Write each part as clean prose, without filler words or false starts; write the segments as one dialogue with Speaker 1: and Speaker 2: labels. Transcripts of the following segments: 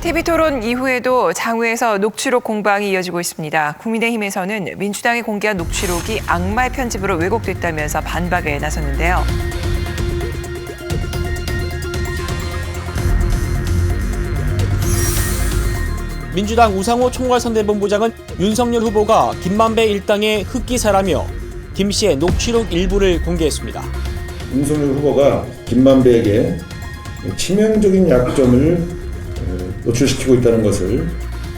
Speaker 1: TV토론 이후에도 장외에서 녹취록 공방이 이어지고 있습니다. 국민의힘에서는 민주당이 공개한 녹취록이 악마의 편집으로 왜곡됐다면서 반박에 나섰는데요.
Speaker 2: 민주당 우상호 총괄선대본부장은 윤석열 후보가 김만배 일당의 흑기사라며 김 씨의 녹취록 일부를 공개했습니다.
Speaker 3: 윤석열 후보가 김만배에게 치명적인 약점을 노출시키고 있다는 것을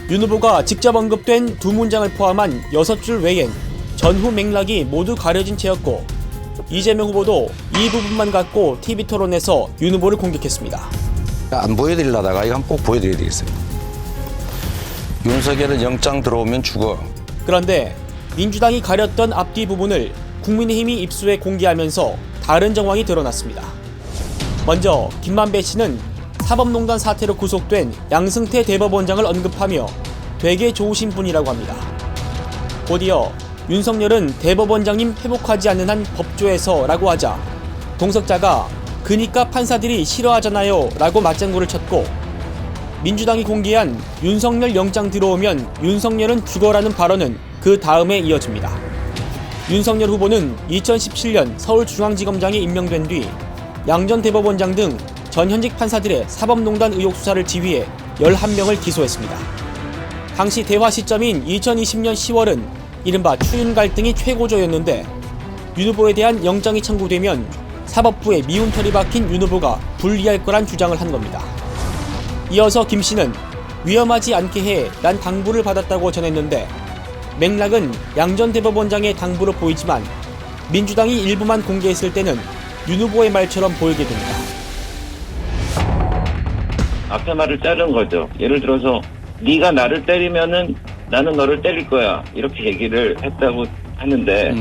Speaker 2: 윤 후보가 직접 언급된 두 문장을 포함한 6줄 외엔 전후 맥락이 모두 가려진 채였고 이재명 후보도 이 부분만 갖고 TV토론에서 윤 후보를 공격했습니다.
Speaker 4: 안 보여드리려다가 이거 한번 꼭 보여드려야 되겠어요. 윤석열은 영장 들어오면 죽어.
Speaker 2: 그런데 민주당이 가렸던 앞뒤 부분을 국민의힘이 입수해 공개하면서 다른 정황이 드러났습니다. 먼저 김만배 씨는 사법농단 사태로 구속된 양승태 대법원장을 언급하며 되게 좋으신 분이라고 합니다. 곧이어 윤석열은 대법원장님 회복하지 않는 한 법조에서 라고 하자 동석자가 그니까 판사들이 싫어하잖아요 라고 맞장구를 쳤고 민주당이 공개한 윤석열 영장 들어오면 윤석열은 죽어라는 발언은 그 다음에 이어집니다. 윤석열 후보는 2017년 서울중앙지검장에 임명된 뒤 양 전 대법원장 등 전현직 판사들의 사법농단 의혹 수사를 지휘해 11명을 기소했습니다. 당시 대화 시점인 2020년 10월은 이른바 추윤 갈등이 최고조였는데 윤 후보에 대한 영장이 청구되면 사법부에 미움털이 박힌 윤 후보가 불리할 거란 주장을 한 겁니다. 이어서 김 씨는 위험하지 않게 해 난 당부를 받았다고 전했는데 맥락은 양 전 대법원장의 당부로 보이지만 민주당이 일부만 공개했을 때는 윤 후보의 말처럼 보이게 됩니다.
Speaker 5: 앞에 말을 자른 거죠. 예를 들어서 네가 나를 때리면은 나는 너를 때릴 거야 이렇게 얘기를 했다고 하는데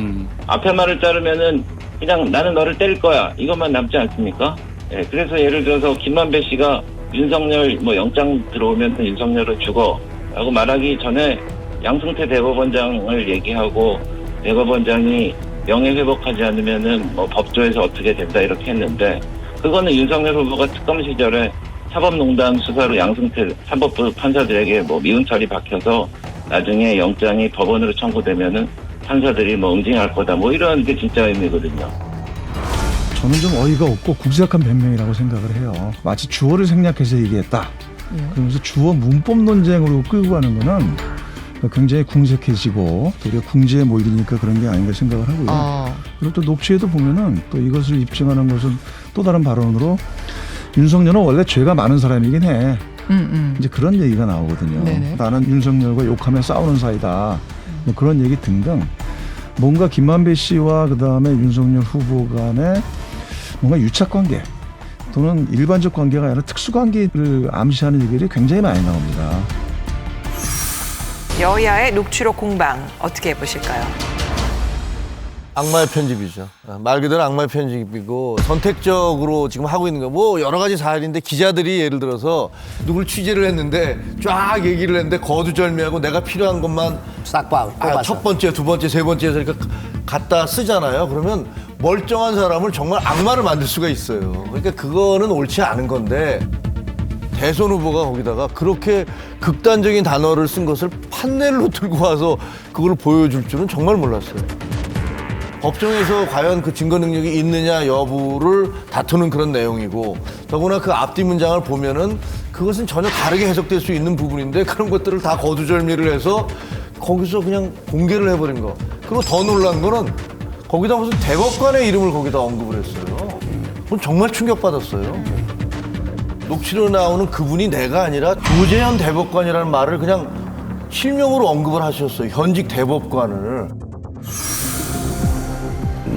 Speaker 5: 앞에 말을 자르면은 그냥 나는 너를 때릴 거야 이것만 남지 않습니까? 예, 그래서 예를 들어서 김만배 씨가 윤석열 영장 들어오면 윤석열은 죽어 라고 말하기 전에 양승태 대법원장을 얘기하고 대법원장이 명예회복하지 않으면은 법조에서 어떻게 된다 이렇게 했는데 그거는 윤석열 후보가 특검 시절에 사법농단 수사로 양승태 사법부 판사들에게 미운털이 박혀서 나중에 영장이 법원으로 청구되면은 판사들이 응징할 거다 이런 게 진짜 의미거든요.
Speaker 6: 저는 좀 어이가 없고 국세학한 변명이라고 생각을 해요. 마치 주어를 생략해서 얘기했다. 그러면서 주어 문법 논쟁으로 끌고 가는 거는 굉장히 궁색해지고 되게 궁지에 몰리니까 그런 게 아닌가 생각을 하고요. 그리고 또 녹취에도 보면은 또 이것을 입증하는 것은 또 다른 발언으로 윤석열은 원래 죄가 많은 사람이긴 해. 이제 그런 얘기가 나오거든요.
Speaker 7: 네네.
Speaker 6: 나는 윤석열과 욕하며 싸우는 사이다. 그런 얘기 등등 뭔가 김만배 씨와 그다음에 윤석열 후보 간의 뭔가 유착관계 또는 일반적 관계가 아니라 특수관계를 암시하는 얘기들이 굉장히 많이 나옵니다.
Speaker 1: 여야의 녹취록 공방 어떻게 보실까요?
Speaker 8: 악마의 편집이죠. 말 그대로 악마의 편집이고 선택적으로 지금 하고 있는 거 여러 가지 사안인데 기자들이 예를 들어서 누굴 취재를 했는데 쫙 얘기를 했는데 거두절미하고 내가 필요한 것만
Speaker 7: 싹 뽑아서.
Speaker 8: 첫 번째, 두 번째, 세 번째 해서 이렇게 갖다 쓰잖아요. 그러면 멀쩡한 사람을 정말 악마를 만들 수가 있어요. 그러니까 그거는 옳지 않은 건데 대선 후보가 거기다가 그렇게 극단적인 단어를 쓴 것을 판넬로 들고 와서 그걸 보여줄 줄은 정말 몰랐어요. 법정에서 과연 그 증거 능력이 있느냐 여부를 다투는 그런 내용이고 더구나 그 앞뒤 문장을 보면은 그것은 전혀 다르게 해석될 수 있는 부분인데 그런 것들을 다 거두절미를 해서 거기서 그냥 공개를 해버린 거. 그리고 더 놀란 거는 거기다 무슨 대법관의 이름을 거기다 언급을 했어요. 그건 정말 충격받았어요. 녹취로 나오는 그분이 내가 아니라 조재현 대법관이라는 말을 그냥 실명으로 언급을 하셨어요. 현직 대법관을.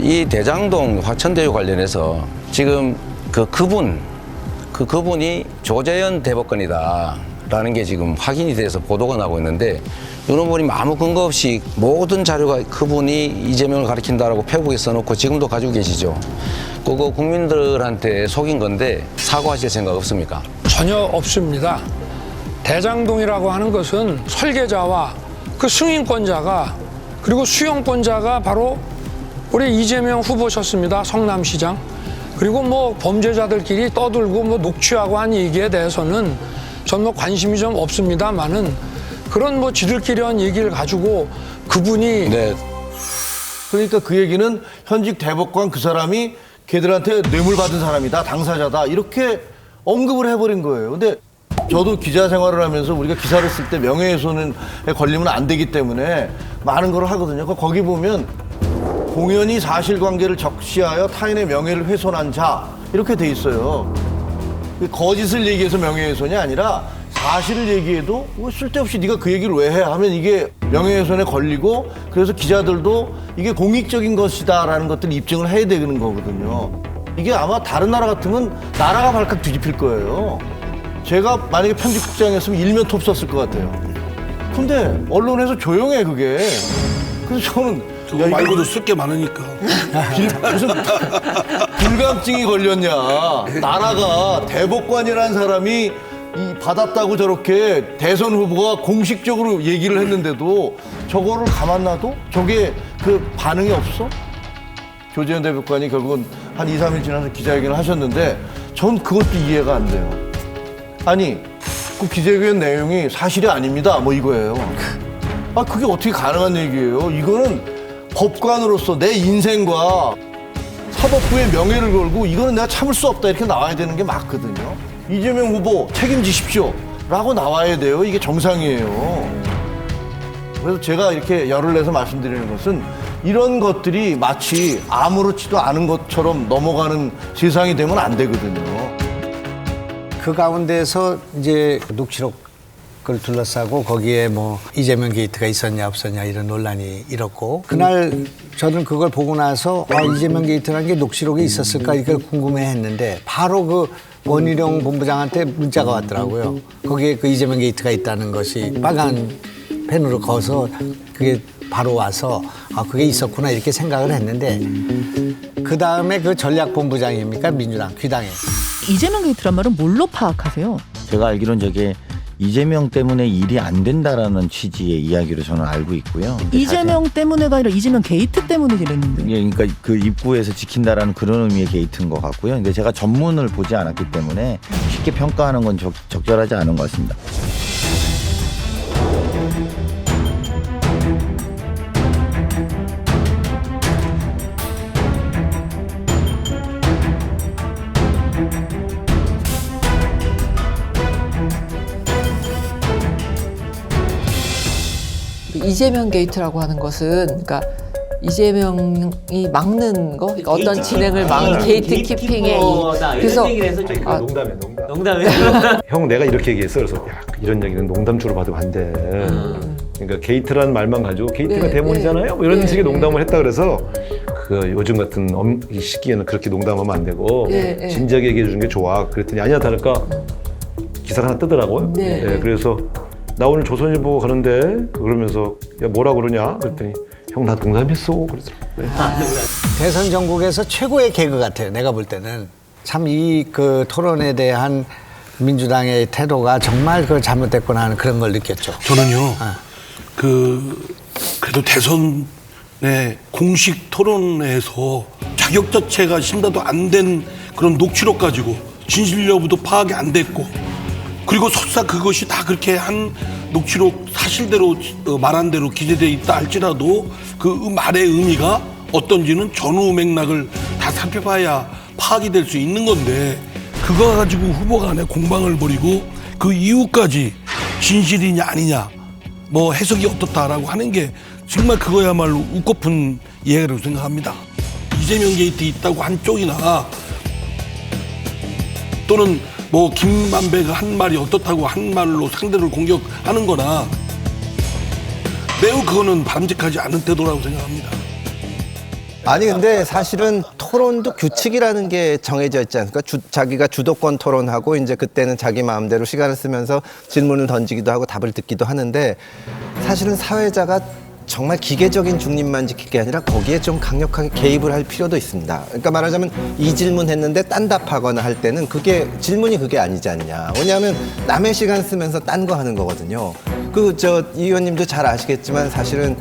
Speaker 4: 이 대장동 화천대유 관련해서 지금 그분이 조재현 대법관이다라는 게 지금 확인이 돼서 보도가 나고 있는데 윤 후보님 아무 근거 없이 모든 자료가 그분이 이재명을 가리킨다라고 페북에 써놓고 지금도 가지고 계시죠. 그거 국민들한테 속인 건데 사과하실 생각 없습니까?
Speaker 9: 전혀 없습니다. 대장동이라고 하는 것은 설계자와 그 승인권자가 그리고 수용권자가 바로 우리 이재명 후보셨습니다. 성남시장. 그리고 범죄자들끼리 떠들고 녹취하고 한 얘기에 대해서는 전 뭐 관심이 좀 없습니다만은 그런 뭐 지들끼리 한 얘기를 가지고 그분이
Speaker 4: 네.
Speaker 8: 그러니까 그 얘기는 현직 대법관 그 사람이 걔들한테 뇌물 받은 사람이다, 당사자다 이렇게 언급을 해버린 거예요. 근데 저도 기자 생활을 하면서 우리가 기사를 쓸 때 명예훼손에 걸리면 안 되기 때문에 많은 걸 하거든요. 거기 보면 공연히 사실관계를 적시하여 타인의 명예를 훼손한 자 이렇게 돼 있어요. 거짓을 얘기해서 명예훼손이 아니라 사실을 얘기해도 쓸데없이 네가 그 얘기를 왜 해 하면 이게 명예훼손에 걸리고 그래서 기자들도 이게 공익적인 것이다라는 것들을 입증을 해야 되는 거거든요. 이게 아마 다른 나라 같으면 나라가 발칵 뒤집힐 거예요. 제가 만약에 편집국장이었으면 일면톱 썼을 것 같아요. 근데 언론에서 조용해 그게. 그래서 저는
Speaker 7: 그거 말고도 쓸 게 많으니까.
Speaker 8: 무슨 불감증이 걸렸냐. 나라가 대법관이라는 사람이 받았다고 저렇게 대선 후보가 공식적으로 얘기를 했는데도 저거를 가만 놔도 저게 그 반응이 없어? 조재현 대법관이 결국은 한 2, 3일 지나서 기자회견을 하셨는데 전 그것도 이해가 안 돼요. 아니 그 기자회견 내용이 사실이 아닙니다 뭐 이거예요. 아 그게 어떻게 가능한 얘기예요. 이거는 법관으로서 내 인생과 사법부의 명예를 걸고 이거는 내가 참을 수 없다 이렇게 나와야 되는 게 맞거든요. 이재명 후보 책임지십시오 라고 나와야 돼요. 이게 정상이에요. 그래서 제가 이렇게 열을 내서 말씀드리는 것은 이런 것들이 마치 아무렇지도 않은 것처럼 넘어가는 세상이 되면 안 되거든요.
Speaker 10: 그 가운데서 이제 녹취록을 둘러싸고 거기에 뭐 이재명 게이트가 있었냐 없었냐 이런 논란이 일었고 그날 저는 그걸 보고 나서 이재명 게이트라는 게 녹취록이 있었을까 이걸 궁금해했는데 바로 그 원희룡 본부장한테 문자가 왔더라고요. 거기에 그 이재명 게이트가 있다는 것이 빨간 펜으로 그어서 그게 바로 와서 그게 있었구나 이렇게 생각을 했는데 그 다음에 그 전략본부장입니까 민주당 귀당에
Speaker 11: 이재명 게이트란 말은 뭘로 파악하세요?
Speaker 12: 제가 알기로는 저게 이재명 때문에 일이 안 된다라는 취지의 이야기로 저는 알고 있고요.
Speaker 11: 이재명 때문에가 아니라 이재명 게이트 때문에 이랬는데.
Speaker 12: 예, 그러니까 그 입구에서 지킨다라는 그런 의미의 게이트인 것 같고요. 근데 제가 전문을 보지 않았기 때문에 쉽게 평가하는 건 적절하지 않은 것 같습니다.
Speaker 13: 이재명 게이트라고 하는 것은 그러니까 이재명이 막는 거, 그러니까 어떤 진행을 막는 게이트 키핑의 그래서
Speaker 14: 농담이야. 형 내가 이렇게 얘기했어. 그래서 야, 이런 얘기는 농담주로 받으면 안 돼. 그러니까 게이트라는 말만 가지고 게이트가 대문이잖아요. 뭐 이런 식의 농담을 했다 그래서 그 요즘 같은 이 시기에는 그렇게 농담하면 안 되고 진지하게 얘기해 주는 게 좋아. 그랬더니 아니야 다를까 기사가 하나 뜨더라고요. 그래서 나 오늘 조선일보 가는데 그러면서 야 뭐라 그러냐 그랬더니 형 나 농담했어 그러더라고요.
Speaker 10: 대선 전국에서 최고의 개그 같아요. 내가 볼 때는 참 이 그 토론에 대한 민주당의 태도가 정말 그 잘못됐구나 하는 그런 걸 느꼈죠.
Speaker 7: 저는요. 그래도 대선의 공식 토론에서 자격 자체가 심사도 안 된 그런 녹취록 가지고 진실 여부도 파악이 안 됐고 그리고 설사 그것이 다 그렇게 한 녹취록 사실대로 말한 대로 기재되어 있다 할지라도 그 말의 의미가 어떤지는 전후 맥락을 다 살펴봐야 파악이 될 수 있는 건데 그거 가지고 후보 간에 공방을 벌이고 그 이후까지 진실이냐 아니냐 뭐 해석이 어떻다라고 하는 게 정말 그거야말로 웃고픈 이야기라고 생각합니다. 이재명 게이트 있다고 한쪽이나 또는 뭐 김만배가 한 말이 어떻다고 한 말로 상대를 공격하는 거나 매우 그거는 바람직하지 않은 태도라고 생각합니다.
Speaker 15: 아니 근데 사실은 토론도 규칙이라는 게 정해져 있지 않습니까? 자기가 주도권 토론하고 이제 그때는 자기 마음대로 시간을 쓰면서 질문을 던지기도 하고 답을 듣기도 하는데 사실은 사회자가 정말 기계적인 중립만 지킬 게 아니라 거기에 좀 강력하게 개입을 할 필요도 있습니다. 그러니까 말하자면 이 질문 했는데 딴 답하거나 할 때는 그게 질문이 그게 아니지 않냐. 왜냐하면 남의 시간 쓰면서 딴 거 하는 거거든요. 이 의원님도 잘 아시겠지만 사실은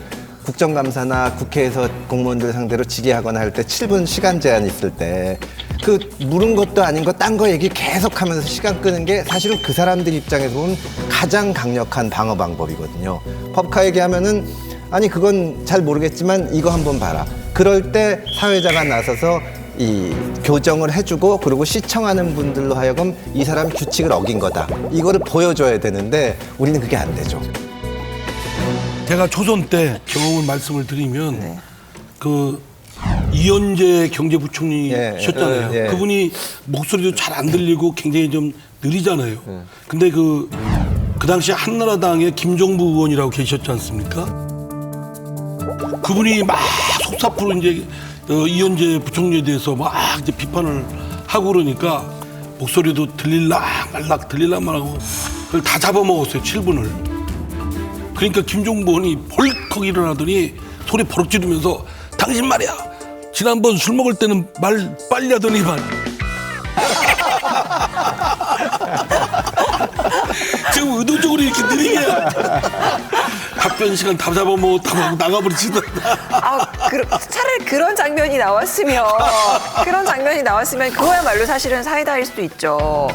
Speaker 15: 국정감사나 국회에서 공무원들 상대로 질의하거나 할 때 7분 시간 제한 있을 때 그 물은 것도 아닌 거 딴 거 얘기 계속하면서 시간 끄는 게 사실은 그 사람들 입장에서 보면 가장 강력한 방어 방법이거든요. 법카 얘기하면은 아니 그건 잘 모르겠지만 이거 한번 봐라. 그럴 때 사회자가 나서서 이 교정을 해주고 그리고 시청하는 분들로 하여금 이 사람 규칙을 어긴 거다. 이거를 보여줘야 되는데 우리는 그게 안 되죠.
Speaker 7: 제가 초선 때 경험을 말씀을 드리면 그 이현재 경제부총리셨잖아요. 그분이 목소리도 잘 안 들리고 굉장히 좀 느리잖아요. 근데 그 당시 한나라당의 김종부 의원이라고 계셨지 않습니까? 그분이 막 속사포로 이제 이현재 부총리에 대해서 막 이제 비판을 하고 그러니까 목소리도 들릴락 말락 말하고 그걸 다 잡아먹었어요. 7분을. 그러니까 김종부 의원이 벌컥 일어나더니 소리 버럭 지르면서 당신 말이야. 지난번 술 먹을 때는 말 빨리 하더니만. 지금 의도적으로 이렇게 느리게 답변 시간 다 잡아먹었다고 하고 나가버리시다.
Speaker 1: 차라리 그런 장면이 나왔으면 그거야말로 사실은 사이다일 수도 있죠.